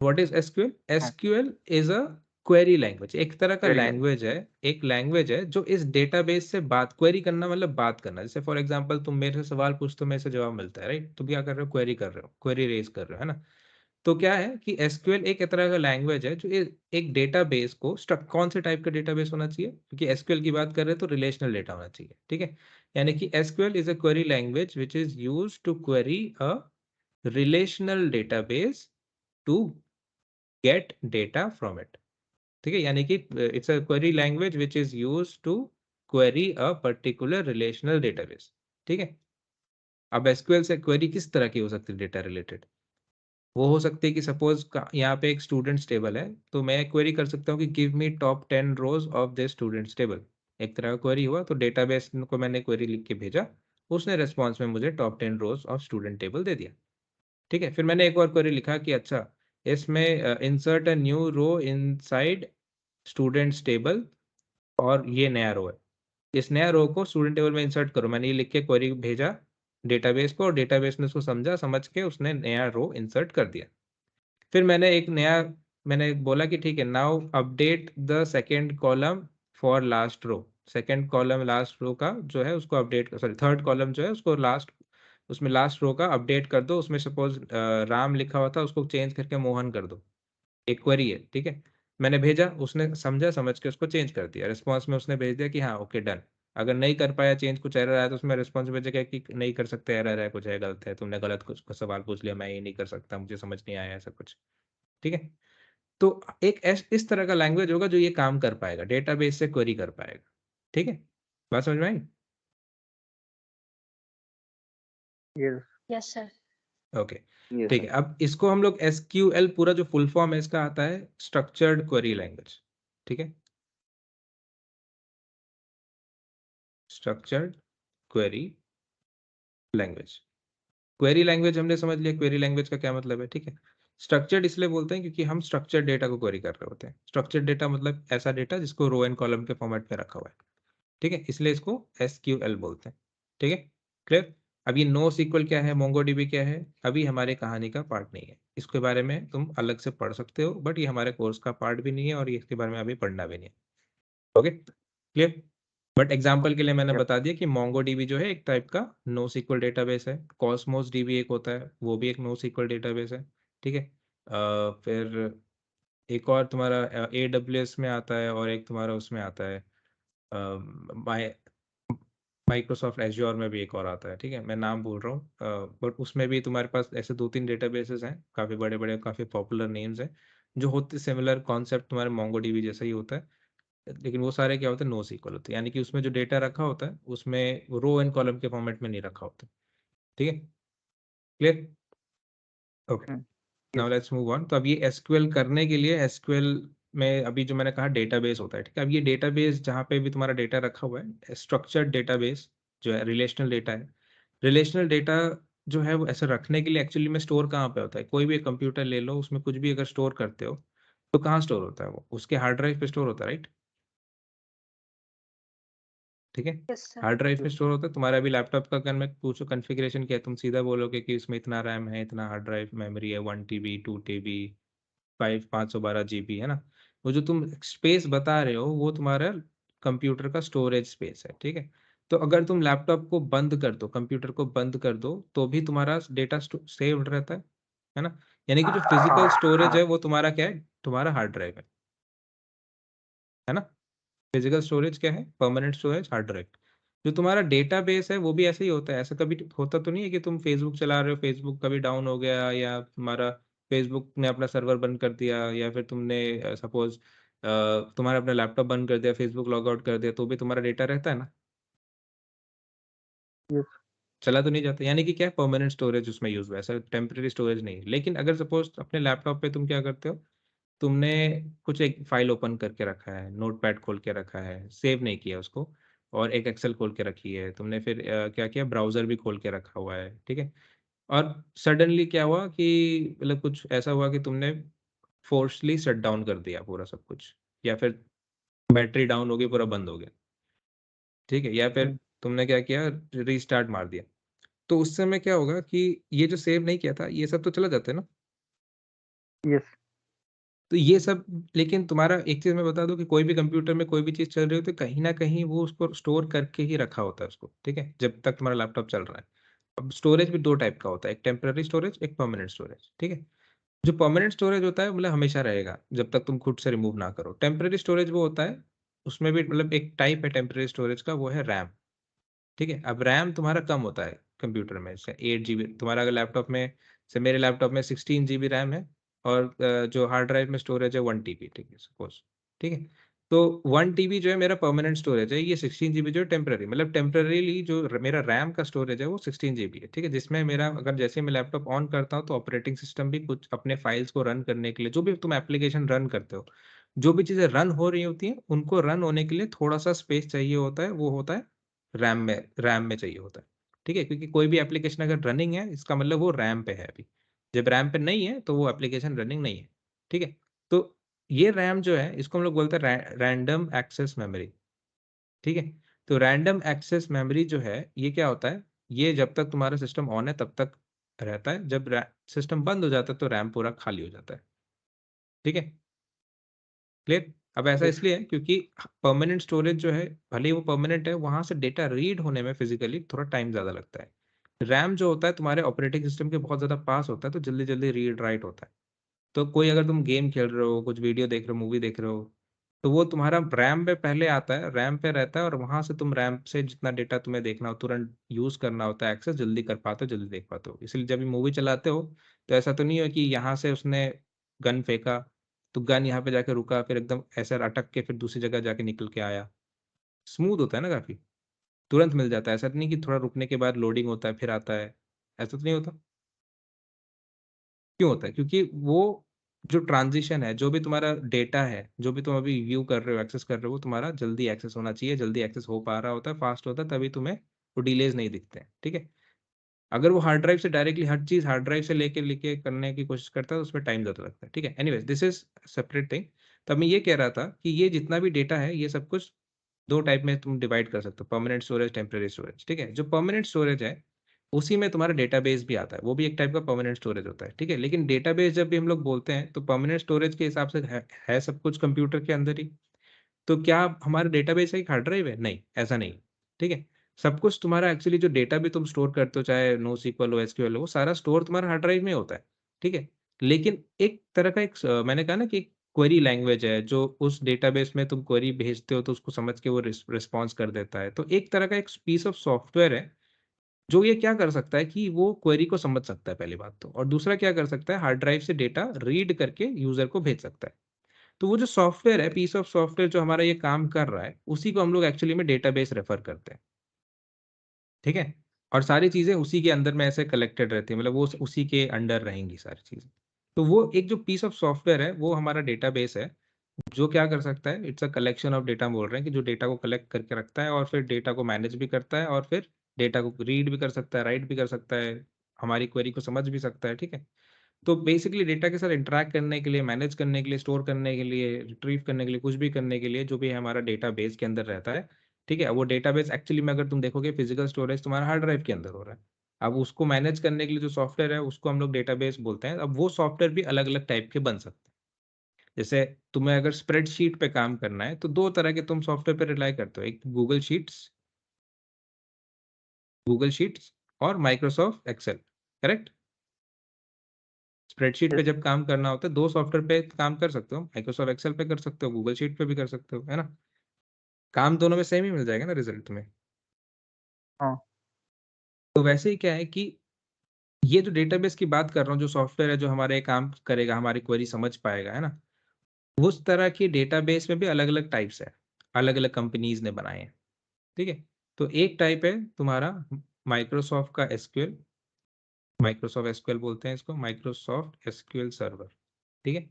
What is SQL? हाँ SQL is a query language, एक तरह का क्वेरी लैंग्वेज। लैंग्वेज है, एक लैंग्वेज है जो इस डेटाबेस से बात, क्वेरी करना मतलब बात करना। जैसे फॉर एग्जांपल तुम मेरे से सवाल पूछते हो, मेरे से जवाब मिलता है, राइट? तुम क्या कर रहे हो? क्वेरी कर रहे हो, क्वेरी रेज कर रहे हो, है ना? तो क्या है कि एसक्यूएल एक तरह का लैंग्वेज है जो एक डेटाबेस को कौन से टाइप का डेटाबेस होना चाहिए, क्योंकि एसक्यूएल की बात कर रहे हैं तो रिलेशनल डेटा होना चाहिए, ठीक है? यानी कि SQL is a query language which is used to query a relational database to get data from it, ठीक है? यानी कि it's a query language which is used to query a particular relational database, ठीक है? अब SQL से query किस तरह की हो सकती है डेटा रिलेटेड? वो हो सकती है कि सपोज यहाँ पे एक स्टूडेंट्स टेबल है, तो मैं क्वेरी कर सकता हूँ कि give me top 10 rows of this students table. एक तरह का क्वेरी हुआ, तो डेटाबेस को मैंने क्वेरी लिख के भेजा, उसने रिस्पॉन्स में मुझे top 10 rows of student table दे दिया, ठीक है? फिर मैंने एक और क्वेरी लिखा कि अच्छा, इसमें insert a new row inside students table, और ये नया रो है, इस नया रो को स्टूडेंट टेबल में इंसर्ट करो। मैंने ये लिख के क्वेरी भेजा डेटाबेस को, और डेटाबेस ने उसको समझा, समझ के उसने नया रो इंसर्ट कर दिया। फिर मैंने बोला कि ठीक है, now update the second column for last row. Second column last row का जो है उसको अपडेट, सॉरी थर्ड कॉलम जो है उसको लास्ट, उसमें लास्ट रो का अपडेट कर दो। उसमें सपोज राम लिखा हुआ था, उसको चेंज करके मोहन कर दो। एक क्वेरी है, ठीक है? मैंने भेजा, उसने समझा, समझ के उसको चेंज कर दिया। रिस्पॉन्स में उसने भेज दिया कि हाँ ओके डन। अगर नहीं कर पाया चेंज, कुछ एरर आया, तो उसमें रिस्पॉन्स भेजेगा कि नहीं कर सकते, एरर है, कुछ है, गलत है, तुमने गलत कुछ सवाल पूछ लिया, मैं ये नहीं कर सकता, मुझे समझ नहीं आया, ऐसा कुछ, ठीक है? तो एक इस तरह का लैंग्वेज होगा जो ये काम कर पाएगा, डेटाबेस से क्वेरी कर पाएगा, ठीक है? बात समझ में आई? Yes yes sir. Okay, yes ठीक सर। है। अब इसको हम लोग एसक्यूएल, पूरा जो फुल फॉर्म है इसका आता है स्ट्रक्चर्ड क्वेरी लैंग्वेज, ठीक है? Structured query language. Query language हमने समझ लिया, क्वेरी लैंग्वेज का क्या मतलब है, ठीक है? स्ट्रक्चर्ड इसलिए बोलते हैं क्योंकि हम स्ट्रक्चर्ड डेटा को क्वेरी कर रहे होते हैं। स्ट्रक्चर्ड डेटा मतलब ऐसा डेटा जिसको रो एंड कॉलम के फॉर्मेट में रखा हुआ है, ठीक है? इसलिए इसको एसक्यूएल बोलते हैं, ठीक है? क्लियर? अब ये नो सीक्वल क्या है, मोंगोडीबी क्या है, अभी हमारे कहानी का पार्ट नहीं है। इसके बारे में तुम अलग से पढ़ सकते हो, बट ये हमारे कोर्स का पार्ट भी नहीं है, और ये इसके बारे में अभी पढ़ना भी नहीं है, ओके? क्लियर? बट एग्जाम्पल के लिए मैंने यस बता दिया कि मोंगोडीबी जो है एक टाइप का नो सीक्वल डेटाबेस है। कॉस्मोस डीबी एक होता है, वो भी एक नो सीक्वल डेटाबेस है, ठीक है? फिर एक और तुम्हारा AWS में आता है, और एक तुम्हारा उसमें आता है माइक्रोसॉफ्ट एज्योर में भी एक और आता है, ठीक है? मैं नाम भूल रहा हूँ, बट उसमें भी तुम्हारे पास ऐसे 2-3 डेटाबेसेस हैं, काफ़ी बड़े बड़े, काफ़ी पॉपुलर नेम्स हैं, जो होते सिमिलर कॉन्सेप्ट तुम्हारे मोंगोडीबी जैसा ही होता है। लेकिन वो सारे क्या होते हैं, नो सीक्वल होते हैं, यानी कि उसमें जो डेटा रखा होता है उसमें रो एंड कॉलम के फॉर्मेट में नहीं रखा होता, ठीक है? Clear? Okay, now yes let's move on. तो अब ये एसक्यूएल करने के लिए, एसक्यूएल में अभी जो मैंने कहा डेटाबेस होता है, ठीक है? अब ये डेटाबेस जहाँ पे भी तुम्हारा डेटा रखा हुआ है, स्ट्रक्चर्ड डेटाबेस जो है, रिलेशनल डेटा है। रिलेशनल डेटा जो है वो ऐसे रखने के लिए एक्चुअली में स्टोर कहाँ पे होता है? कोई भी कंप्यूटर ले लो, उसमें कुछ भी अगर स्टोर करते हो, तो कहाँ स्टोर होता है? वो उसके हार्ड ड्राइव पे स्टोर होता है, राइट? ठीक है? Yes sir. हार्ड ड्राइव पे स्टोर होता है। तुम्हारा अभी लैपटॉप का अगर मैं पूछूं कॉन्फ़िगरेशन क्या है, तुम सीधा बोलोगे कि इसमें इतना रैम है, इतना हार्ड ड्राइव मेमोरी है, 1 TB 2 TB 512 GB, है ना? वो जो तुम स्पेस बता रहे हो वो तुम्हारा कंप्यूटर का स्टोरेज स्पेस है, ठीक है? तो अगर तुम लैपटॉप को बंद कर दो, कंप्यूटर को बंद कर दो, तो भी तुम्हारा डेटा सेव रहता है ना? यानी कि जो फिजिकल हाँ स्टोरेज हाँ है वो तुम्हारा क्या है? तुम्हारा हार्ड ड्राइव है ना? फिजिकल स्टोरेज क्या है? Permanent storage hard drive. जो तुम्हारा डेटाबेस है वो भी ऐसे ही होता है। ऐसा कभी होता तो नहीं है कि तुम फेसबुक चला रहे हो, फेसबुक कभी डाउन हो गया, या तुम्हारा फेसबुक ने अपना सर्वर बंद कर दिया, या फिर तुमने सपोज तुम्हारा अपना लैपटॉप बंद कर दिया, फेसबुक लॉग आउट कर दिया, तो भी तुम्हारा डेटा रहता है ना? यस चला तो नहीं जाता, यानी कि क्या है? परमानेंट स्टोरेज उसमें यूज हुआ है, ऐसा टेम्परेरी स्टोरेज नहीं। लेकिन अगर सपोज अपने लैपटॉप पे तुम क्या करते हो, तुमने कुछ एक फाइल ओपन करके रखा है, नोटपैड खोल के रखा है, सेव नहीं किया उसको, और एक एक्सेल खोल के रखी है तुमने, फिर क्या किया, ब्राउजर भी खोल के रखा हुआ है, ठीक है? और सडनली क्या हुआ कि मतलब कुछ ऐसा हुआ कि तुमने फोर्सली शट डाउन कर दिया पूरा सब कुछ, या फिर बैटरी डाउन हो गई, पूरा बंद हो गया, ठीक है? या फिर तुमने क्या किया, रीस्टार्ट मार दिया, तो उस समय क्या होगा कि ये जो सेव नहीं किया था ये सब तो चला जाता है ना? यस तो ये सब, लेकिन तुम्हारा एक चीज मैं बता दूं कि कोई भी कंप्यूटर में कोई भी चीज चल रही हो तो कहीं ना कहीं वो उसको स्टोर करके ही रखा होता है उसको, ठीक है, जब तक तुम्हारा लैपटॉप चल रहा है। अब स्टोरेज भी दो टाइप का होता है, एक टेम्पररी स्टोरेज, एक परमानेंट स्टोरेज, ठीक है। जो परमानेंट स्टोरेज होता है मतलब हमेशा रहेगा जब तक तुम खुद से रिमूव ना करो। टेम्पररी स्टोरेज वो होता है, उसमें भी मतलब एक टाइप है टेम्पररी स्टोरेज का, वो है रैम, ठीक है। अब रैम तुम्हारा कम होता है कंप्यूटर में, जैसे 8 GB तुम्हारा अगर लैपटॉप में, जैसे मेरे लैपटॉप में 16 GB रैम है, और जो हार्ड ड्राइव में स्टोरेज है 1 TB, ठीक है सपोज, ठीक है। तो 1 TB जो है मेरा परमानेंट स्टोरेज है, ये 16 GB जो है टेम्पररी, मतलब टेम्पररीली जो मेरा रैम का स्टोरेज है वो 16 GB है, ठीक है। जिसमें मेरा अगर जैसे मैं लैपटॉप ऑन करता हूँ तो ऑपरेटिंग सिस्टम भी कुछ अपने फाइल्स को रन करने के लिए, जो भी तुम एप्लीकेशन रन करते हो, जो भी चीजें रन हो रही होती हैं उनको रन होने के लिए थोड़ा सा स्पेस चाहिए होता है, वो होता है रैम में चाहिए होता है, ठीक है। क्योंकि कोई भी एप्लीकेशन अगर रनिंग है इसका मतलब वो रैम पे है अभी, जब रैम पे नहीं है तो वो एप्लीकेशन रनिंग नहीं है, ठीक है। तो ये रैम जो है इसको हम लोग बोलते हैं रैंडम एक्सेस मेमोरी, ठीक है। तो रैंडम एक्सेस मेमोरी जो है ये क्या होता है, ये जब तक तुम्हारा सिस्टम ऑन है तब तक रहता है, जब सिस्टम बंद हो जाता है तो रैम पूरा खाली हो जाता है, ठीक है, क्लियर। अब ऐसा यस। इसलिए है क्योंकि परमानेंट स्टोरेज जो है, भले ही वो परमानेंट है, वहां से डेटा रीड होने में फिजिकली थोड़ा टाइम ज्यादा लगता है। रैम जो होता है तुम्हारे ऑपरेटिंग सिस्टम के बहुत ज्यादा पास होता है, तो जल्दी जल्दी रीड राइट होता है। तो कोई अगर तुम गेम खेल रहे हो, कुछ वीडियो देख रहे हो, मूवी देख रहे हो, तो वो तुम्हारा रैम पे पहले आता है, रैम पे रहता है, और वहां से तुम रैम से जितना डेटा तुम्हें देखना हो तुरंत यूज करना होता है, एक्सेस जल्दी कर पाते हो, जल्दी देख पाते हो। इसलिए जब भी मूवी चलाते हो तो ऐसा तो नहीं हो कि यहाँ से उसने गन फेंका तो गन यहाँ पे जाके रुका, फिर एकदम ऐसे अटक के फिर दूसरी जगह जाके निकल के आया। स्मूथ होता है ना काफी, तुरंत मिल जाता है, ऐसा तो नहीं कि थोड़ा रुकने के बाद लोडिंग होता है फिर आता है, ऐसा तो नहीं होता। क्यों होता है? क्योंकि वो जो ट्रांजिशन है, जो भी तुम्हारा डेटा है, जो भी तुम अभी व्यू कर रहे हो, एक्सेस कर रहे हो, वो तुम्हारा जल्दी एक्सेस होना चाहिए, जल्दी एक्सेस हो पा रहा होता है, फास्ट होता है, तभी तुम्हें वो डिलेज नहीं दिखते हैं, ठीक है। अगर वो हार्ड ड्राइव से डायरेक्टली हर चीज हार्ड ड्राइव से लेके लेके करने की कोशिश करता है तो उसमें टाइम ज्यादा लगता है, ठीक है। Anyways this is separate thing. तब मैं ये कह रहा था कि ये जितना भी डेटा है ये सब कुछ दो टाइप में तुम डिवाइड कर सकते हो, परमानेंट स्टोरेज, टेम्पररी स्टोरेज, ठीक है। जो परमानेंट स्टोरेज है उसी में तुम्हारा डेटाबेस भी आता है, वो भी एक टाइप का परमानेंट स्टोरेज होता है, ठीक है। लेकिन डेटाबेस जब भी हम लोग बोलते हैं तो परमानेंट स्टोरेज के हिसाब से है सब कुछ कंप्यूटर के अंदर ही। तो क्या हमारा डेटाबेस है एक हार्ड ड्राइव है? नहीं, ऐसा नहीं, ठीक है। सब कुछ तुम्हारा एक्चुअली जो डेटा भी तुम स्टोर करते हो, चाहे नो सीक्वल हो, एसक्यूएल हो, वो सारा स्टोर तुम्हारा हार्ड ड्राइव में होता है, ठीक है। लेकिन एक तरह का मैंने कहा ना कि क्वेरी लैंग्वेज है, जो उस डेटाबेस में तुम क्वेरी भेजते हो तो उसको समझ के वो रिस्पॉन्स कर देता है। तो एक तरह का एक पीस ऑफ सॉफ्टवेयर है जो ये क्या कर सकता है कि वो क्वेरी को समझ सकता है पहली बात तो, और दूसरा क्या कर सकता है, हार्ड ड्राइव से डेटा रीड करके यूजर को भेज सकता है। तो वो जो सॉफ्टवेयर है, पीस ऑफ सॉफ्टवेयर जो हमारा ये काम कर रहा है, उसी को हम लोग एक्चुअली में डेटाबेस रेफर करते हैं, ठीक है। और सारी चीजें उसी के अंदर में ऐसे कलेक्टेड रहती है, मतलब वो उसी के अंडर रहेंगी सारी चीजें। तो वो एक जो पीस ऑफ सॉफ्टवेयर है वो हमारा डेटाबेस है, जो क्या कर सकता है, it's a collection of data, बोल रहे हैं कि जो डेटा को कलेक्ट करके रखता है और फिर डेटा को मैनेज भी करता है, और फिर डेटा को रीड भी कर सकता है, राइट भी कर सकता है, हमारी क्वेरी को समझ भी सकता है, ठीक है। तो बेसिकली डेटा के साथ इंटरेक्ट करने के लिए, मैनेज करने के लिए, स्टोर करने के लिए, रिट्रीव करने के लिए, कुछ भी करने के लिए जो भी है हमारा डेटा बेस के अंदर रहता है, ठीक है। वो डेटाबेस एक्चुअली में अगर तुम देखोगे फिजिकल स्टोरेज तुम्हारा हार्ड ड्राइव के अंदर हो रहा है। अब उसको मैनेज करने के लिए जो सॉफ्टवेयर है उसको हम लोग डेटाबेस बोलते हैं। अब वो सॉफ्टवेयर भी अलग अलग टाइप के बन सकते हैं। जैसे तुम्हें अगर स्प्रेडशीट पे काम करना है तो दो तरह के तुम सॉफ्टवेयर पे रिलाई करते हो, एक गूगल शीट्स और माइक्रोसॉफ्ट एक्सेल, करेक्ट। स्प्रेडशीट पे यस। जब काम करना होता है दो सॉफ्टवेयर पे काम कर सकते हो, माइक्रोसॉफ्ट एक्सेल पे कर सकते हो, गूगल शीट पे भी कर सकते हो, है ना। काम दोनों में सेम ही मिल जाएगा ना रिजल्ट में। हाँ। तो वैसे ही क्या है कि ये जो डेटाबेस की बात कर रहा हूँ, जो सॉफ्टवेयर है जो हमारे ये काम करेगा, हमारी क्वेरी समझ पाएगा, है ना, उस तरह की डेटाबेस में भी अलग अलग टाइप्स है, अलग अलग कंपनीज ने बनाए हैं, ठीक है। तो एक टाइप है तुम्हारा माइक्रोसॉफ्ट का एसक्यूएल, माइक्रोसॉफ्ट एसक्यूएल बोलते हैं इसको, माइक्रोसॉफ्ट एसक्यूएल सर्वर, ठीक है।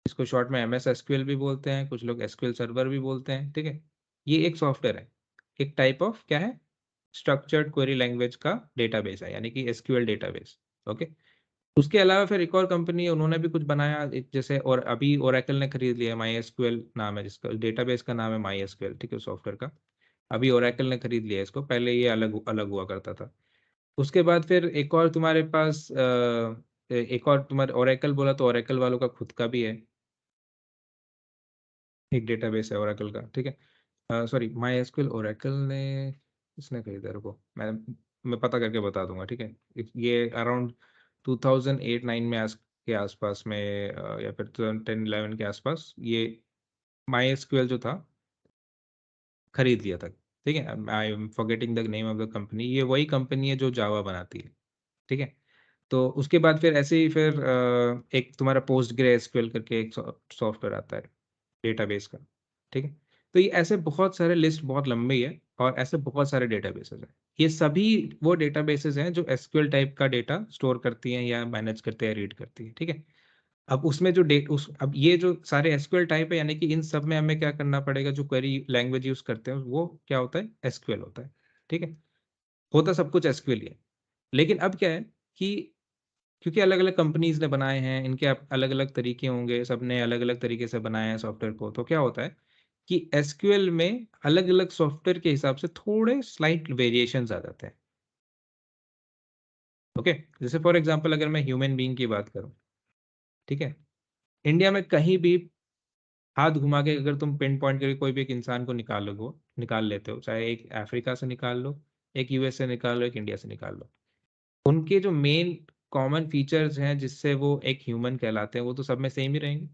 इसको शॉर्ट में एमएस एसक्यूएल भी बोलते हैं, कुछ लोग एसक्यूएल सर्वर भी बोलते हैं, ठीक है। ये एक सॉफ्टवेयर है, एक टाइप ऑफ क्या है, स्ट्रक्चर्ड क्वेरी लैंग्वेज का डेटाबेस है, यानी कि एसक्यूएल डेटाबेस, ओके। उसके अलावा फिर एक और कंपनी है, उन्होंने भी कुछ बनाया जैसे, और अभी ओरेकल ने खरीद लिया, माई एसक्यूएल नाम है जिसका, डेटाबेस का नाम है माई एसक्यूएल, ठीक है, सॉफ्टवेयर का। अभी ओरेकल ने खरीद लिया इसको, पहले ये अलग अलग हुआ करता था। उसके बाद फिर एक और तुम्हारे पास एक और तुम्हारे ओरेकल बोला तो ओरेकल वालों का खुद का भी है एक डेटाबेस है ओरेकल का, ठीक है। सॉरी, माई एसक्यूएल ओरेकल ने इसने खरीदा, रुको मैं पता करके बता दूंगा, ठीक है। ये अराउंड 2008-9 में के आसपास में, या फिर 2010-11 के आसपास ये माई एसक्यूएल जो था खरीद लिया था, ठीक है। I am forgetting the name of the company. ये वही कंपनी है जो जावा बनाती है, ठीक है। तो उसके बाद फिर ऐसे ही फिर एक तुम्हारा पोस्ट ग्रे एसक्यूएल करके एक सॉफ्टवेयर आता है डेटाबेस का, ठीक है। तो ये ऐसे बहुत सारे लिस्ट बहुत लंबी है और ऐसे बहुत सारे डेटाबेसेस हैं। ये सभी वो डेटाबेसेस हैं जो एसक्यूएल टाइप का डेटा स्टोर करती हैं या मैनेज करते हैं, रीड करती है, ठीक है। अब उसमें जो डेट उस अब ये जो सारे एसक्यूएल टाइप है, यानी कि इन सब में हमें क्या करना पड़ेगा, जो क्वेरी लैंग्वेज यूज करते हैं वो क्या होता है, एसक्यूएल होता है, ठीक है। होता सब कुछ एसक्यूएल ही है। लेकिन अब क्या है कि क्योंकि अलग अलग कंपनीज ने बनाए हैं, इनके अलग अलग तरीके होंगे, सबने अलग अलग तरीके से बनाया है सॉफ्टवेयर को, तो क्या होता है कि एसक्यूएल में अलग अलग सॉफ्टवेयर के हिसाब से थोड़े स्लाइट वेरिएशंस आ जाते हैं। ओके, जैसे फॉर एग्जांपल अगर मैं ह्यूमन बीइंग की बात करूं, ठीक है। इंडिया में कहीं भी हाथ घुमा के अगर तुम पिन पॉइंट करके कोई भी एक इंसान को निकाल लेते हो, चाहे एक अफ्रीका से निकाल लो, एक यूएस से निकाल लो, एक इंडिया से निकाल लो, उनके जो मेन कॉमन फीचर्स हैं जिससे वो एक ह्यूमन कहलाते हैं वो तो सब में सेम ही रहेंगे।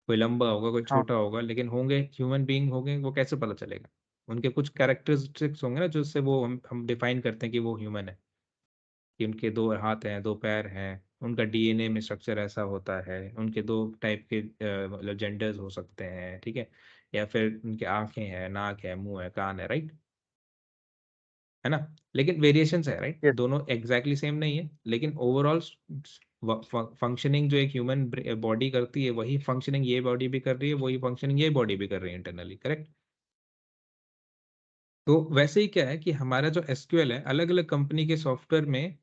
कोई लंबा होगा, कोई हाँ। छोटा होगा, लेकिन होंगे ह्यूमन बीइंग होंगे, वो कैसे पता चलेगा। उनके कुछ कैरेक्टरिस्टिक्स होंगे ना जिससे वो हम डिफाइन करते हैं कि वो ह्यूमन है, कि उनके दो हाथ हैं, दो पैर हैं, उनका डीएनए में स्ट्रक्चर ऐसा होता है, उनके दो टाइप के मतलब जेंडर्स हो सकते हैं, ठीक है। या फिर उनके आंखें हैं, नाक है, मुंह है, कान है, राइट, है ना। लेकिन वेरिएशंस है, राइट, यस। दोनों एग्जैक्टली सेम नहीं है, लेकिन ओवरऑल फंक्शनिंग जो एक ह्यूमन बॉडी करती है वही फंक्शनिंग ये बॉडी भी कर रही है, वही फंक्शनिंग ये बॉडी भी कर रही है इंटरनली, करेक्ट। तो वैसे ही क्या है कि हमारा जो एसक्यूएल है, अलग अलग कंपनी के सॉफ्टवेयर में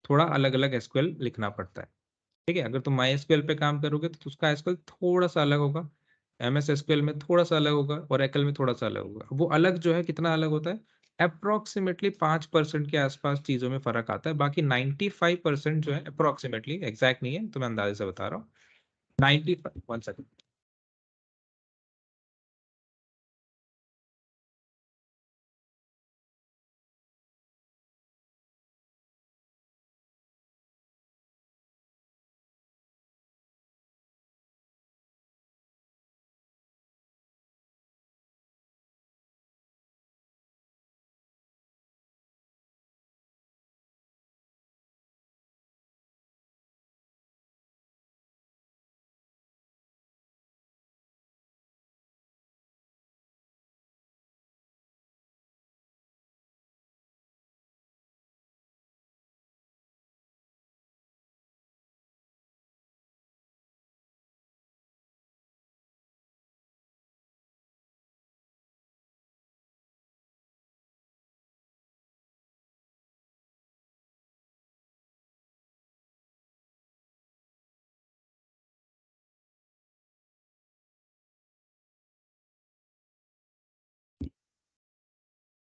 थोड़ा अलग अलग एसक्यूएल लिखना पड़ता है, ठीक है। अगर तुम माई एसक्यूएल पे काम करोगे तो उसका एसक्यूएल थोड़ा सा अलग होगा, एमएस एसक्यूएल में थोड़ा सा अलग होगा, और एकल में थोड़ा सा अलग होगा। वो अलग जो है कितना अलग होता है, अप्रोक्सीमेटली 5% के आसपास चीजों में फर्क आता है। बाकी 95% जो है, अप्रोक्सीमेटली एग्जैक्ट नहीं है तो मैं अंदाजे से बता रहा हूँ, 95 वन सेकंड।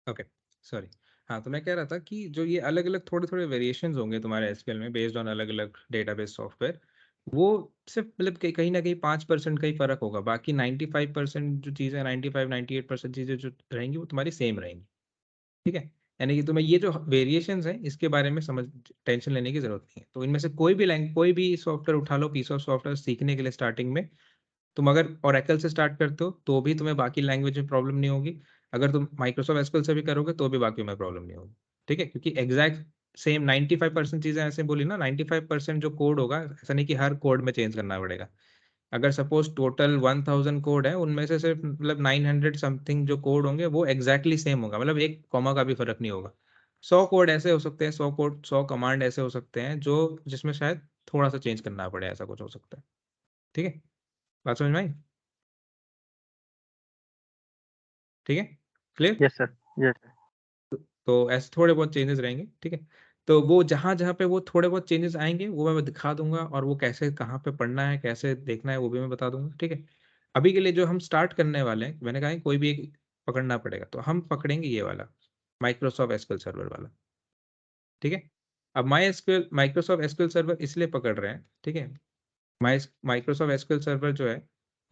Okay, sorry. हाँ, तो मैं कह रहा था कि जो ये अलग अलग थोड़े थोड़े वेरिएशंस होंगे तुम्हारे एसक्यूएल में बेस्ड ऑन अलग अलग डेटाबेस सॉफ्टवेयर, वो सिर्फ मतलब कहीं ना कहीं 5% का ही फर्क होगा। बाकी 95% जो चीज़ें, 95-98% चीज़ें जो रहेंगी वो तुम्हारी सेम रहेंगी, ठीक है। यानी कि तुम्हें ये जो वेरिएशंस हैं इसके बारे में समझ टेंशन लेने की जरूरत नहीं है। तो इनमें से कोई भी लैंग कोई भी सॉफ्टवेयर उठा लो, पीस ऑफ सॉफ्टवेयर सीखने के लिए स्टार्टिंग में तुम अगर ओरेकल से स्टार्ट करते हो तो भी तुम्हें बाकी लैंग्वेज में प्रॉब्लम नहीं होगी। अगर तुम माइक्रोसॉफ्ट एसक्यूएल से भी करोगे तो भी बाकी में प्रॉब्लम नहीं होगी, ठीक है। क्योंकि एग्जैक्ट सेम 95% चीजें ऐसे बोली ना, 95% जो कोड होगा, ऐसा नहीं कि हर कोड में चेंज करना पड़ेगा। अगर सपोज टोटल 1000 कोड है, उनमें से सिर्फ मतलब 900 समथिंग जो कोड होंगे वो एग्जैक्टली सेम होगा, मतलब एक कॉमा का भी फर्क नहीं होगा। 100 कोड ऐसे हो सकते हैं, 100 कोड 100 कमांड ऐसे हो सकते हैं जो जिसमें शायद थोड़ा सा चेंज करना पड़े, ऐसा कुछ हो सकता है, ठीक है। बात समझ में आई? ठीक है, क्लियर। Yes sir. यस। तो ऐसे थोड़े बहुत चेंजेस रहेंगे, ठीक है। तो वो जहां जहां पे वो थोड़े बहुत चेंजेस आएंगे वो मैं दिखा दूंगा, और वो कैसे कहाँ पे पढ़ना है, कैसे देखना है, वो भी मैं बता दूंगा, ठीक है। अभी के लिए जो हम स्टार्ट करने वाले हैं, मैंने कहा है कोई भी एक पकड़ना पड़ेगा, तो हम पकड़ेंगे ये वाला माइक्रोसॉफ्ट एसक्यूएल सर्वर वाला, ठीक है। अब माइक्रोसॉफ्ट एसक्यूएल सर्वर इसलिए पकड़ रहे हैं, ठीक है, माइक्रोसॉफ्ट एसक्यूएल सर्वर जो है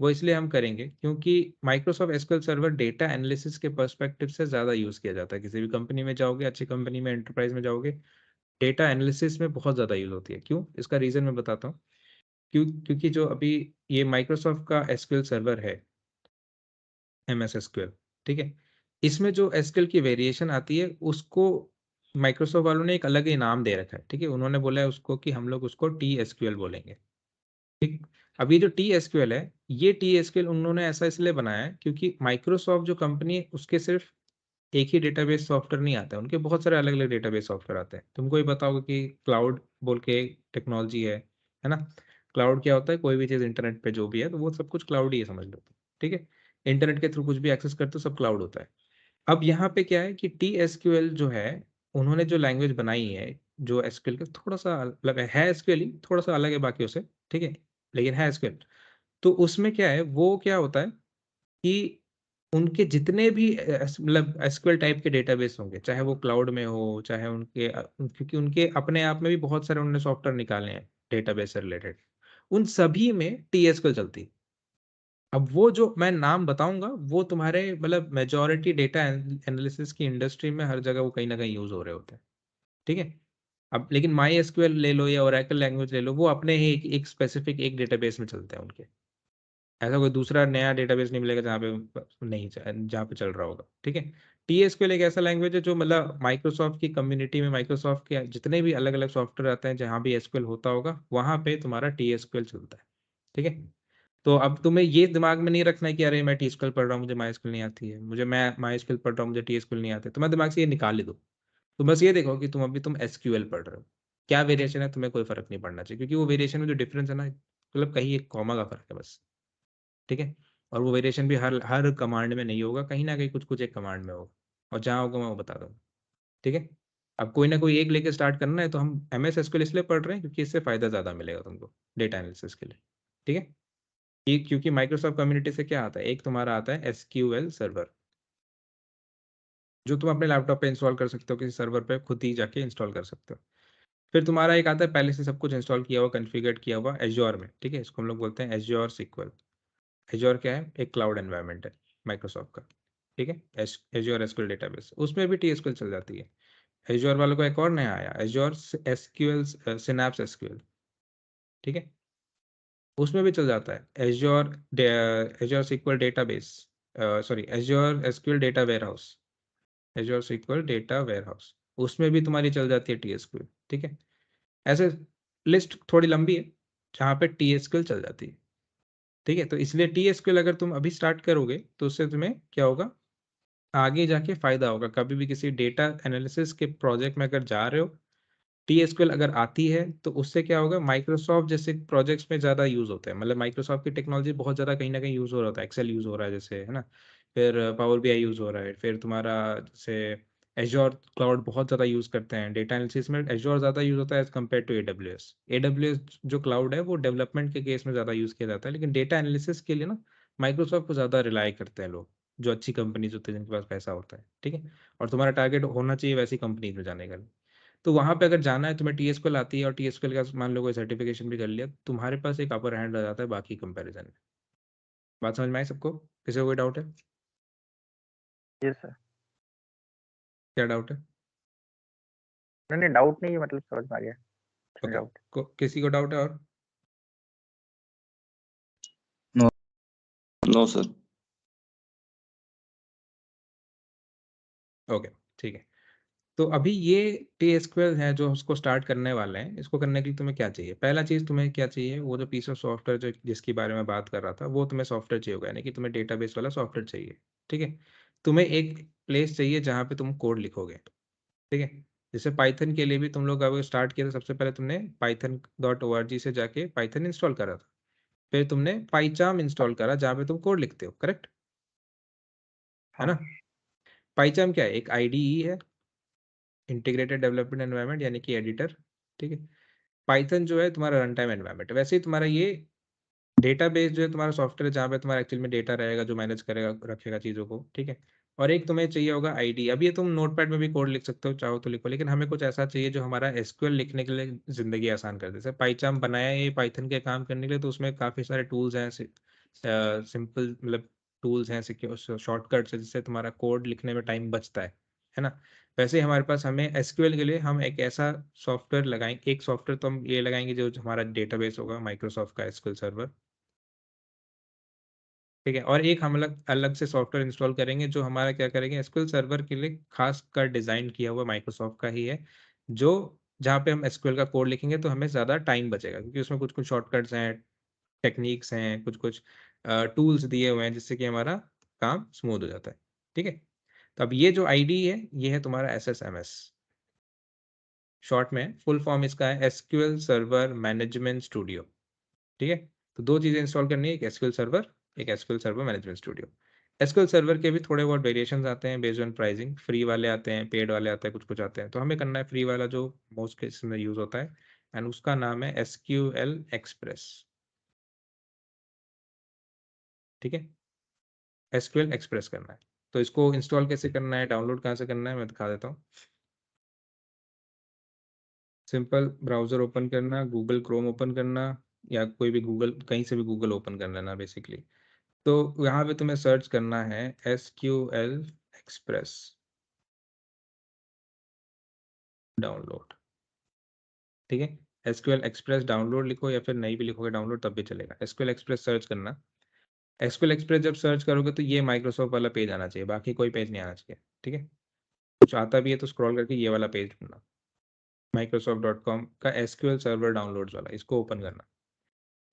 वो इसलिए हम करेंगे क्योंकि Microsoft SQL server data analysis के पर्सपेक्टिव से ज़्यादा यूज़ किया जाता है। किसी भी कंपनी में जाओगे, अच्छी कंपनी में, एंटरप्राइज में जाओगे, डेटा एनालिसिस में बहुत ज़्यादा यूज़ होती है। क्यों? इसका रीज़न मैं बताता हूँ। क्योंकि जो अभी ये माइक्रोसॉफ्ट का एसक्यूएल सर्वर है, एमएस एसक्यूएल, ठीक है, इसमें जो एसक्यूएल की वेरिएशन आती है उसको माइक्रोसॉफ्ट वालों ने एक अलग ही नाम दे रखा है, ठीक है, उन्होंने बोला है उसको कि हम लोग उसको टी एसक्यूएल बोलेंगे। ठीक। अब ये जो टी एसक्यूएल है, ये टी एसक्यूएल उन्होंने ऐसा इसलिए बनाया है क्योंकि माइक्रोसॉफ्ट जो कंपनी है उसके सिर्फ एक ही डेटाबेस सॉफ्टवेयर नहीं आता है, उनके बहुत सारे अलग अलग डेटाबेस सॉफ्टवेयर आते हैं। तुमको ही पता होगा कि क्लाउड बोल के टेक्नोलॉजी है ना। क्लाउड क्या होता है? कोई भी चीज़ इंटरनेट पे जो भी है तो वो सब कुछ क्लाउड ही है, समझ लो। ठीक है, इंटरनेट के थ्रू कुछ भी एक्सेस करते हो सब क्लाउड होता है। अब यहाँ पे क्या है कि टी एसक्यूएल जो है, उन्होंने जो लैंग्वेज बनाई है, जो एसक्यूएल का थोड़ा सा अलग है एसक्यूएल ही थोड़ा सा अलग है बाकियों से, ठीक है, लेकिन है एसक्यूएल। तो उसमें क्या है, वो क्या होता है कि उनके जितने भी मतलब एसक्यूएल टाइप के डेटाबेस होंगे, चाहे वो क्लाउड में हो, चाहे उनके क्योंकि उनके अपने आप में भी बहुत सारे उन्होंने सॉफ्टवेयर निकाले हैं डेटाबेस से रिलेटेड, उन सभी में टीएसक्यूएल चलती है। अब वो जो मैं नाम बताऊंगा वो तुम्हारे मतलब मेजोरिटी डेटा एनालिसिस की इंडस्ट्री में हर जगह वो कहीं ना कहीं यूज हो रहे होते हैं, ठीक है। अब लेकिन माई एसक्यूएल ले लो या ओरेकल लैंग्वेज ले लो, वो अपने ही एक स्पेसिफिक एक डेटाबेस में चलते हैं उनके। ऐसा कोई दूसरा नया डेटाबेस नहीं मिलेगा जहाँ पे नहीं जहाँ पे चल रहा होगा, ठीक है। टीएसक्यूएल एक ऐसा लैंग्वेज है जो मतलब माइक्रोसॉफ्ट की कम्युनिटी में, माइक्रोसॉफ्ट के जितने भी अलग अलग सॉफ्टवेयर आते हैं जहाँ भी एसक्यूएल होता होगा वहां पे तुम्हारा टीएसक्यूएल चलता है, ठीक है। तो अब तुम्हें ये दिमाग में नहीं रखना है कि अरे मैं टीएसक्यूएल पढ़ रहा हूँ मुझे माइस्क्यूएल नहीं आती है, मैं माइस्क्यूएल पढ़ रहा हूँ मुझे टीएसक्यूएल नहीं आती है, तुम्हारे दिमाग से ये निकाल ही दो। तो बस ये देखो कि तुम एसक्यूएल पढ़ रहे हो, क्या वेरिएशन है, तुम्हें कोई फर्क नहीं पड़ना चाहिए, क्योंकि वो वेरिएशन में जो डिफरेंस है ना, मतलब कहीं एक कॉमा का फर्क है बस, ठीक है। और वो वेरिएशन भी हर हर कमांड में नहीं होगा, कहीं ना कहीं कुछ कुछ एक कमांड में होगा, और जहाँ होगा मैं वो बता दूंगा, ठीक है। अब कोई ना कोई एक लेके स्टार्ट करना है तो हम एमएस एसक्यूएल इसलिए पढ़ रहे हैं क्योंकि इससे फायदा ज्यादा मिलेगा तुमको डेटा एनालिसिस के लिए, ठीक है। क्योंकि माइक्रोसॉफ्ट कम्युनिटी से क्या आता है, एक तुम्हारा आता है एसक्यूएल सर्वर, जो तुम अपने लैपटॉप पे इंस्टॉल कर सकते हो, किसी सर्वर पे खुद ही जाके इंस्टॉल कर सकते हो। फिर तुम्हारा एक आता है पहले से सब कुछ इंस्टॉल किया हुआ, कॉन्फ़िगर किया हुआ एज्योर में, ठीक है, इसको हम लोग बोलते हैं एज्योर सीक्वल। एज्योर क्या है? एक क्लाउड एनवायरनमेंट है माइक्रोसॉफ्ट का, ठीक है। एज्योर एसक्यूएल डेटाबेस, उसमें भी टीएसक्यूएल चल जाती है। एज्योर वालों को एक और नया आया, एज्योर एसक्यूएल, सिनैप्स एसक्यूएल, ठीक है, उसमें भी चल जाता है। Azure Azure SQL database, sorry Azure SQL data warehouse, Azure SQL data warehouse, उसमें भी तुम्हारी चल जाती है टीएसक्यूएल, ठीक है। ऐसे लिस्ट थोड़ी लंबी है जहाँ पे टीएसक्यूएल चल जाती है, ठीक है। तो इसलिए टीएसक्यूएल अगर तुम अभी स्टार्ट करोगे तो उससे तुम्हें क्या होगा, आगे जाके फायदा होगा। कभी भी किसी डेटा एनालिसिस के प्रोजेक्ट में अगर जा रहे हो, टीएसक्यूएल अगर आती है तो उससे क्या होगा, माइक्रोसॉफ्ट जैसे प्रोजेक्ट्स में ज़्यादा यूज़ होता है, मतलब माइक्रोसॉफ्ट की टेक्नोलॉजी बहुत ज़्यादा कहीं ना कहीं यूज़ हो रहा होता है, एक्सेल यूज़ हो रहा है जैसे, है ना। फिर पावर बीआई यूज़ हो रहा है, फिर तुम्हारा जैसे एज्योर क्लाउड बहुत ज़्यादा यूज़ करते हैं डेटा एनालिसिस में, एज्योर ज़्यादा यूज़ होता है as compared to AWS. AWS जो क्लाउड है वो डेवलपमेंट के केस में ज़्यादा यूज़ किया जाता है, लेकिन डेटा एनालिसिस के लिए ना माइक्रोसॉफ्ट को ज़्यादा रिलाई करते हैं लोग, जो अच्छी कंपनीज होती है जिनके पास पैसा होता है, ठीक है। और तुम्हारा टारगेट होना चाहिए वैसी कंपनीज में जाने का। तो वहां पे अगर जाना है, तुम्हें टीएसक्यूएल आती है और टीएसक्यूएल का मान लो कोई सर्टिफिकेशन भी कर लिया, तुम्हारे पास एक अपर हैंड आ जाता है बाकी कंपैरिजन में। बात समझ में आई सबको? किसी को कोई डाउट है? Yes sir. क्या डाउट है? नहीं नहीं, डाउट नहीं है, मतलब समझ में आ गया। Okay, doubt. किसी को डाउट है और? No no sir. ओके, ठीक है। तो अभी ये टीएसक्यूएल है जो उसको स्टार्ट करने वाले हैं, इसको करने के लिए तुम्हें क्या चाहिए? पहला चीज तुम्हें क्या चाहिए, वो जो पीस ऑफ सॉफ्टवेयर जो जिसके बारे में बात कर रहा था, वो तुम्हें सॉफ्टवेयर चाहिए होगा, यानी कि तुम्हें डेटाबेस वाला सॉफ्टवेयर चाहिए, ठीक है। तुम्हें एक प्लेस चाहिए जहाँ पे तुम कोड लिखोगे, ठीक है। जैसे पाइथन के लिए भी तुम लोग अगर स्टार्ट किया तो सबसे पहले तुमने python.org से जाके पाइथन इंस्टॉल करा था, फिर तुमने पाइचार्म इंस्टॉल करा जहाँ पे तुम कोड लिखते हो, करेक्ट, है हाँ। ना। पाइचार्म क्या है? एक आईडीई है, इंटीग्रेटेड डेवलपमेंट एनवायरनमेंट, यानी कि एडिटर, ठीक है। पाइथन जो है तुम्हारा रन टाइम एनवायरनमेंट, वैसे ही तुम्हारा ये डेटाबेस जो है तुम्हारा सॉफ्टवेयर जहाँ पे तुम्हारा एक्चुअल में डेटा रहेगा, जो मैनेज करेगा, रखेगा चीज़ों को, ठीक है। और एक तुम्हें चाहिए होगा आईडी। अब ये तुम नोटपैड में भी कोड लिख सकते हो, चाहो तो लिखो, लेकिन हमें कुछ ऐसा चाहिए जो हमारा एसक्यूएल लिखने के लिए जिंदगी आसान कर दे। जैसे पाइचार्म बनाया है ये पाइथन के काम करने के लिए, तो उसमें काफी सारे टूल्स हैं, सिंपल मतलब टूल्स हैं, सिक्योर शॉर्टकट्स है, जिससे तुम्हारा कोड लिखने में टाइम बचता है ना। वैसे ही हमारे पास, हमें एसक्यूएल के लिए हम एक ऐसा सॉफ्टवेयर लगाएंगे, एक सॉफ्टवेयर तो हम ये लगाएंगे जो हमारा डेटाबेस होगा माइक्रोसॉफ्ट का एसक्यूएल सर्वर, ठीक है। और एक हम अलग अलग से सॉफ्टवेयर इंस्टॉल करेंगे जो हमारा क्या करेंगे, एसक्यूएल सर्वर के लिए खास कर डिजाइन किया हुआ माइक्रोसॉफ्ट का ही है, जो जहाँ पे हम एसक्यूएल का कोड लिखेंगे तो हमें ज़्यादा टाइम बचेगा, क्योंकि उसमें कुछ कुछ शॉर्टकट्स हैं, टेक्निक्स हैं, कुछ कुछ टूल्स दिए हुए हैं, जिससे कि हमारा काम स्मूथ हो जाता है, ठीक है। तो अब ये जो आईडी है, ये है तुम्हारा एसएसएमएस, शॉर्ट में फुल फॉर्म इसका है एसक्यूएल सर्वर मैनेजमेंट स्टूडियो, ठीक है। तो दो चीजें इंस्टॉल करनी है, एक एसक्यूएल सर्वर, एक SQL server management studio. SQL server के भी थोड़े बहुत वेरिएशंस आते हैं बेस्ड ऑन प्राइसिंग, फ्री वाले आते हैं, पेड वाले आते हैं, कुछ कुछ आते हैं, तो हमें करना है फ्री वाला जो मोस्ट केस में यूज होता है, एंड उसका नाम है एसक्यूएल एक्सप्रेस, ठीक है। एसक्यूएल एक्सप्रेस करना है। तो इसको इंस्टॉल कैसे करना है, डाउनलोड कहाँ से करना है, मैं दिखा देता हूँ। सिंपल ब्राउजर ओपन करना, गूगल क्रोम ओपन करना, या कोई भी गूगल, कहीं से भी गूगल ओपन कर लेना बेसिकली। तो यहाँ पे तुम्हें सर्च करना है SQL एक्सप्रेस डाउनलोड, ठीक है। SQL एक्सप्रेस डाउनलोड लिखो, या फिर नहीं भी लिखोगे डाउनलोड तब भी चलेगा। SQL एक्सप्रेस सर्च करना। SQL एक्सप्रेस जब सर्च करोगे तो ये माइक्रोसॉफ्ट वाला पेज आना चाहिए, बाकी कोई पेज नहीं आना चाहिए, ठीक है। कुछ आता भी है तो स्क्रॉल करके ये वाला पेज ढूंढना, microsoft.com का SQL सर्वर डाउनलोड्स वाला, इसको ओपन करना।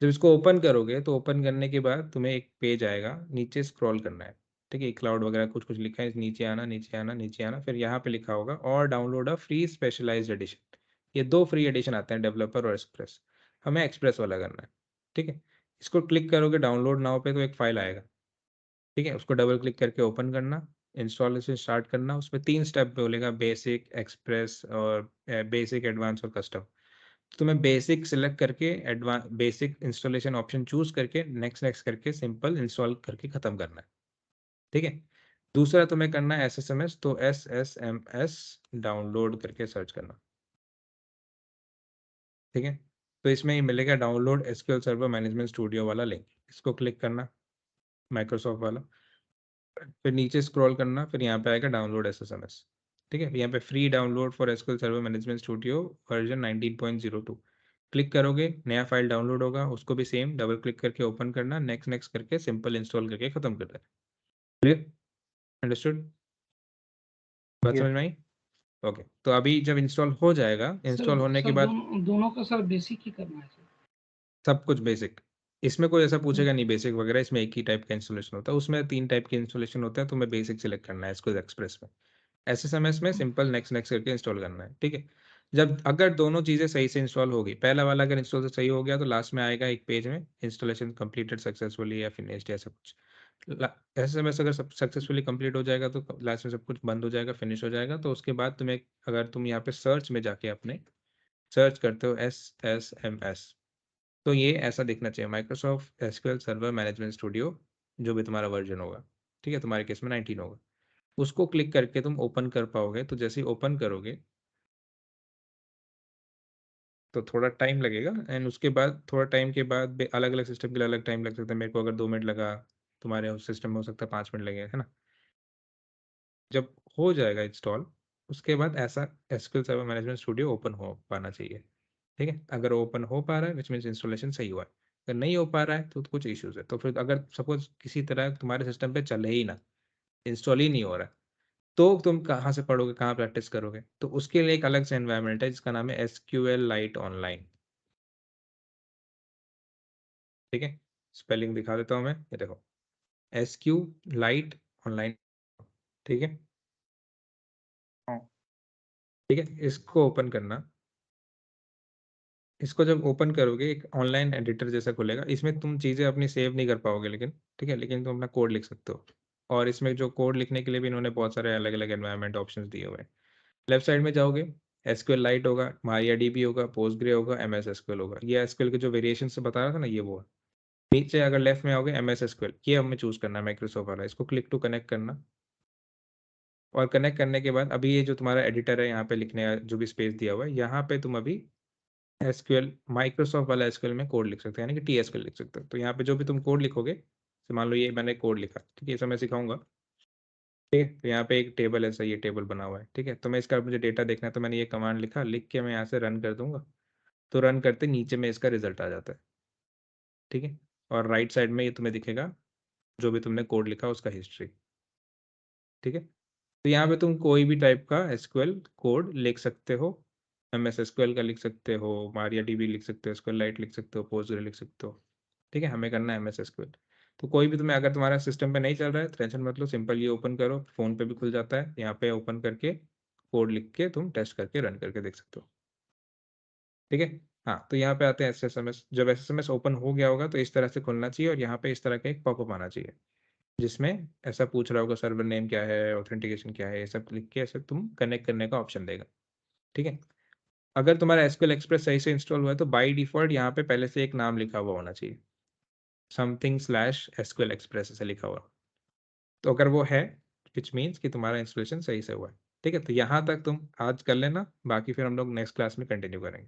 जब इसको ओपन करोगे तो ओपन करने के बाद तुम्हें एक पेज आएगा, नीचे स्क्रॉल करना है, ठीक है। क्लाउड वगैरह कुछ कुछ लिखा है, नीचे आना, नीचे आना, नीचे आना, फिर यहाँ पे लिखा होगा और download a free specialised edition. ये दो फ्री एडिशन आते हैं, डेवलपर और एक्सप्रेस। हमें एक्सप्रेस वाला करना है, ठीक है। इसको क्लिक करोगे डाउनलोड नाउ पे तो एक फाइल आएगा, ठीक है। उसको डबल क्लिक करके ओपन करना, इंस्टॉलेशन स्टार्ट करना। उसमें 3 स्टेप बोलेगा, बेसिक, एक्सप्रेस और बेसिक, एडवांस और कस्टम। तुम्हें बेसिक सिलेक्ट करके advance basic installation option choose करके नेक्स्ट नेक्स्ट करके सिंपल इंस्टॉल करके खत्म करना है, ठीक है। दूसरा तुम्हें करना है एसएसएमएस, तो SSMS डाउनलोड करके सर्च करना, ठीक है। तो इसमें ही मिलेगा download SQL server management studio वाला लिंक, इसको क्लिक करना, माइक्रोसॉफ्ट वाला। फिर नीचे स्क्रॉल करना, फिर यहाँ पे आएगा डाउनलोड SSMS, ठीक है। यहाँ पे free download for SQL server management studio version 19.02। Click करोगे नया फाइल डाउनलोड होगा, उसको भी सेम डबल क्लिक करके ओपन करना, नेक्स्ट नेक्स्ट करके सिंपल इंस्टॉल करके खत्म कर देना। क्लियर? अंडरस्टूड? बात यस। समझ में आई? ओके। तो अभी जब इंस्टॉल हो जाएगा, सर इंस्टॉल होने के सर बाद दोनों का सर बेसिक ही करना है सर। सब कुछ बेसिक, इसमें कोई ऐसा पूछेगा हम्म, नहीं बेसिक वगैरह, इसमें एक ही टाइप का इंस्टॉलेशन होता है, उसमें 3 टाइप के इंस्टॉलेशन होते हैं, तुम्हें बेसिक सिलेक्ट करना है इसको एक्सप्रेस में। SSMS में सिंपल नेक्स्ट नेक्स्ट करके इंस्टॉल करना है, ठीक है। जब अगर दोनों चीजें सही से इंस्टॉल होगी, पहला वाला अगर इंस्टॉल सही हो गया तो लास्ट में आएगा एक पेज में इंस्टॉलेशन कंप्लीटेड सक्सेसफुली या फिनिश्ड, ऐसा कुछ। SSMS अगर सब सक्सेसफुली कंप्लीट हो जाएगा तो लास्ट में सब कुछ बंद हो जाएगा, फिनिश हो जाएगा। तो उसके बाद तुम्हें, अगर तुम यहाँ पे सर्च में जाके अपने सर्च करते हो SSMS, तो ये ऐसा दिखना चाहिए, Microsoft SQL server management studio, जो भी तुम्हारा वर्जन होगा, ठीक है। तुम्हारे केस में 19 होगा। उसको क्लिक करके तुम ओपन कर पाओगे। तो जैसे ही ओपन करोगे तो थोड़ा टाइम लगेगा, एंड उसके बाद थोड़ा टाइम के बाद अलग अलग सिस्टम के लिए अलग टाइम लग सकता है। मेरे को अगर 2 मिनट लगा, तुम्हारे उस सिस्टम में हो सकता है 5 मिनट लगे, है ना। जब हो जाएगा इंस्टॉल, उसके बाद ऐसा SQL server management studio open हो पाना चाहिए, ठीक है। अगर ओपन हो पा रहा है विच मीन्स इंस्टॉलेशन सही हुआ है। अगर नहीं हो पा रहा है तो कुछ इश्यूज है। तो फिर अगर सपोज किसी तरह तुम्हारे सिस्टम पे चले ही ना, इंस्टॉल ही नहीं हो रहा है, तो तुम कहाँ से पढ़ोगे, कहाँ प्रैक्टिस करोगे? तो उसके लिए एक अलग से एनवायरनमेंट है जिसका नाम है SQL लाइट ऑनलाइन, ठीक है। स्पेलिंग दिखा देता हूँ मैं, ये देखो, SQ लाइट ऑनलाइन, ठीक है। हाँ। ठीक है, इसको ओपन करना। इसको जब ओपन करोगे एक ऑनलाइन एडिटर जैसा खुलेगा, इसमें तुम चीज़ें अपनी सेव नहीं कर पाओगे, लेकिन ठीक है, लेकिन तुम अपना कोड लिख सकते हो। और इसमें जो कोड लिखने के लिए भी इन्होंने बहुत सारे अलग अलग एनवायरनमेंट ऑप्शंस दिए हुए हैं। लेफ्ट साइड में जाओगे, SQL लाइट होगा, MariaDB होगा, पोस्टग्रे होगा, MS SQL होगा। ये SQL के जो वेरिएशन से बता रहा था ना, ये वो है। नीचे अगर लेफ्ट में आओगे MS SQL, ये हमें चूज करना है, माइक्रोसॉफ्ट वाला, इसको क्लिक टू कनेक्ट करना। और कनेक्ट करने के बाद अभी ये जो तुम्हारा एडिटर है यहाँ पे लिखने का जो भी स्पेस दिया हुआ है, यहाँ पे तुम अभी एसक्यूएल माइक्रोसॉफ्ट वाला एसक्यूएल में कोड लिख सकते हो, यानी कि टीएसक्यूएल लिख सकते हो। तो यहाँ पे जो भी तुम कोड लिखोगे, तो मान लो ये मैंने कोड लिखा, ठीक है, ये सब मैं सिखाऊंगा। ठीक है, तो यहाँ पे एक टेबल ऐसा ये टेबल बना हुआ है, ठीक है, तो मैं इसका मुझे डेटा देखना है, तो मैंने ये कमांड लिखा, लिख के मैं यहाँ से रन कर दूंगा, तो रन करते नीचे में इसका रिजल्ट आ जाता है। ठीक है, और राइट साइड में ये तुम्हें दिखेगा जो भी तुमने कोड लिखा उसका हिस्ट्री। ठीक है, तो यहाँ पे तुम कोई भी टाइप का एसक्यूएल कोड लिख सकते हो, एमएस एसक्यूएल का लिख सकते हो, मारिया डीबी लिख सकते हो, एसक्यूएल लाइट लिख सकते हो, पोस्टग्रे लिख सकते हो। ठीक है, हमें करना है एमएस एसक्यूएल। तो कोई भी तुम्हें, अगर तुम्हारा सिस्टम पे नहीं चल रहा है तो टेंशन मत लो, सिंपल ये ओपन करो, फोन पे भी खुल जाता है, यहाँ पे ओपन करके कोड लिख के तुम टेस्ट करके रन करके देख सकते हो। ठीक है, हाँ, तो यहाँ पे आते हैं एसएसएमएस। जब एसएसएमएस ओपन हो गया होगा तो इस तरह से खुलना चाहिए, और यहाँ पे इस तरह का एक पॉपअप आना चाहिए जिसमें ऐसा पूछ रहा होगा सर्वर नेम क्या है, ऑथेंटिकेशन क्या है, ये सब लिख के ऐसे तुम कनेक्ट करने का ऑप्शन देगा। ठीक है, अगर तुम्हारा एसक्यूएल एक्सप्रेस सही से इंस्टॉल हुआ है तो बाय डिफॉल्ट यहाँ पे पहले से एक नाम लिखा हुआ होना चाहिए, समथिंग स्लैश एसक्यूएल एक्सप्रेस ऐसे लिखा हुआ। तो अगर वो है, विच मीन्स कि तुम्हारा इंस्टॉलेशन सही से हुआ है। ठीक है, तो यहाँ तक तुम आज कर लेना, बाकी फिर हम लोग नेक्स्ट क्लास में कंटिन्यू करेंगे।